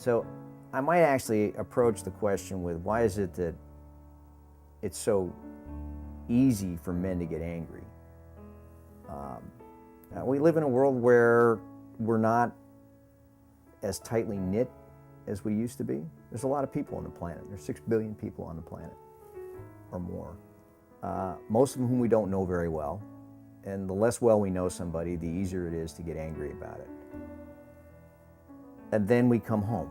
So I might actually approach the question with, why is it that it's so easy for men to get angry? We live in a world where we're not as tightly knit as we used to be. There's a lot of people on the planet. There's 6 billion people on the planet, or more. Most of them whom we don't know very well. And the less well we know somebody, the easier it is to get angry about it. And then we come home.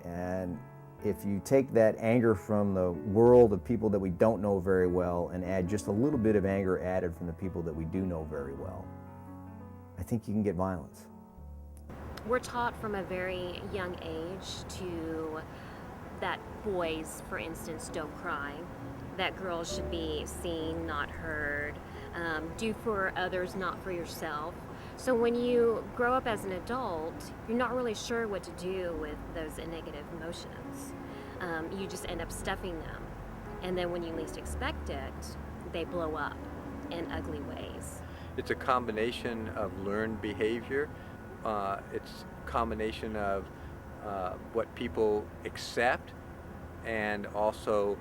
And if you take that anger from the world of people that we don't know very well and add just a little bit of anger added from the people that we do know very well, I think you can get violence. We're taught from a very young age that boys, for instance, don't cry, that girls should be seen, not heard, do for others, not for yourself. So when you grow up as an adult, you're not really sure what to do with those negative emotions. You just end up stuffing them. And then when you least expect it, they blow up in ugly ways. It's a combination of learned behavior. It's a combination of what people accept and also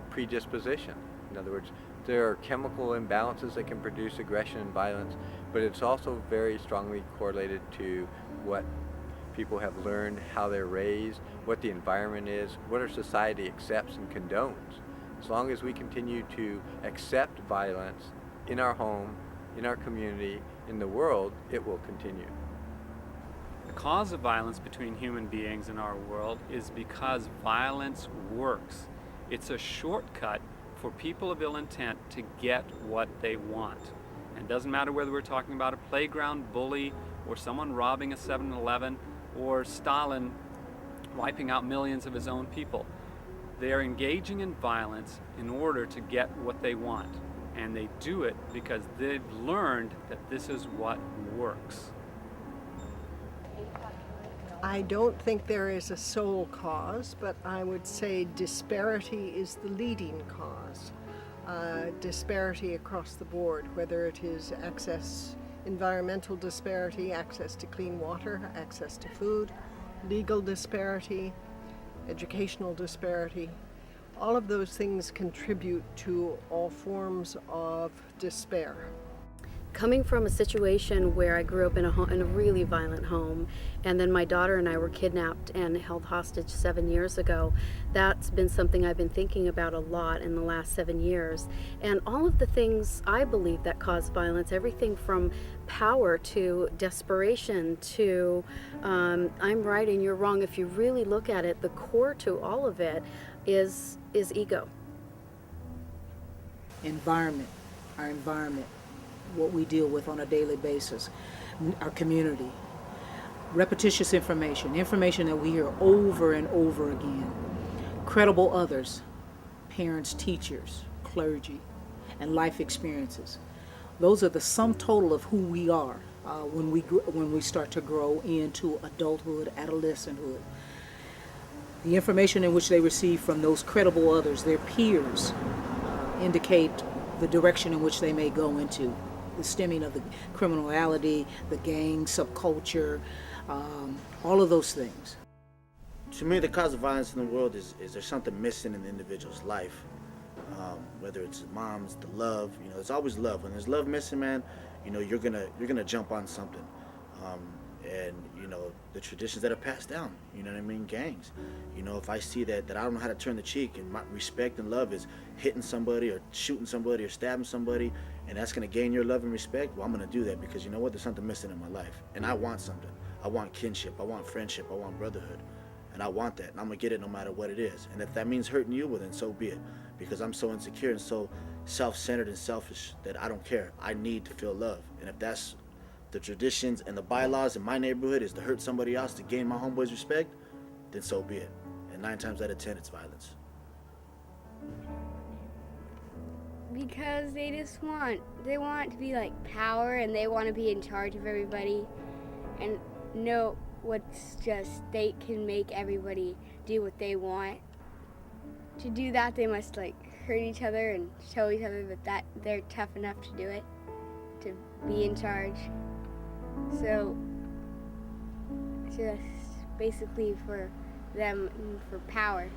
predisposition. In other words, there are chemical imbalances that can produce aggression and violence, but it's also very strongly correlated to what people have learned, how they're raised, what the environment is, what our society accepts and condones. As long as we continue to accept violence in our home, in our community, in the world, it will continue. The cause of violence between human beings in our world is because violence works. It's a shortcut for people of ill intent to get what they want. And it doesn't matter whether we're talking about a playground bully or someone robbing a 7-Eleven or Stalin wiping out millions of his own people. They're engaging in violence in order to get what they want. And they do it because they've learned that this is what works. I don't think there is a sole cause, but I would say disparity is the leading cause. Disparity across the board, whether it is environmental disparity, access to clean water, access to food, legal disparity, educational disparity. All of those things contribute to all forms of despair. Coming from a situation where I grew up in a really violent home, and then my daughter and I were kidnapped and held hostage 7 years ago, that's been something I've been thinking about a lot in the last 7 years. And all of the things I believe that cause violence, everything from power to desperation to I'm right and you're wrong, if you really look at it, the core to all of it is ego. Environment, our environment, what we deal with on a daily basis, our community, repetitious information that we hear over and over again, credible others, parents, teachers, clergy, and life experiences. Those are the sum total of who we are when we start to grow into adulthood, adolescenthood. The information in which they receive from those credible others, their peers, indicate the direction in which they may go into. The stemming of the criminality, the gang, subculture, all of those things. To me, the cause of violence in the world is there's something missing in the individual's life. Whether it's moms, the love, there's always love. When there's love missing, man, you're gonna jump on something. And the traditions that are passed down, gangs. If I see that I don't know how to turn the cheek, and my respect and love is hitting somebody or shooting somebody or stabbing somebody, and that's going to gain your love and respect, well, I'm going to do that because there's something missing in my life, and I want something. I want kinship, I want friendship, I want brotherhood, and I want that, and I'm going to get it no matter what it is. And if that means hurting you, well, then so be it, because I'm so insecure and so self-centered and selfish that I don't care. I need to feel love, and if that's the traditions and the bylaws in my neighborhood is to hurt somebody else to gain my homeboy's respect, then so be it. And 9 times out of 10, it's violence. Because they want to be like power, and they want to be in charge of everybody and know what's just, they can make everybody do what they want. To do that, they must hurt each other and show each other that they're tough enough to do it, to be in charge. So just basically for them for power.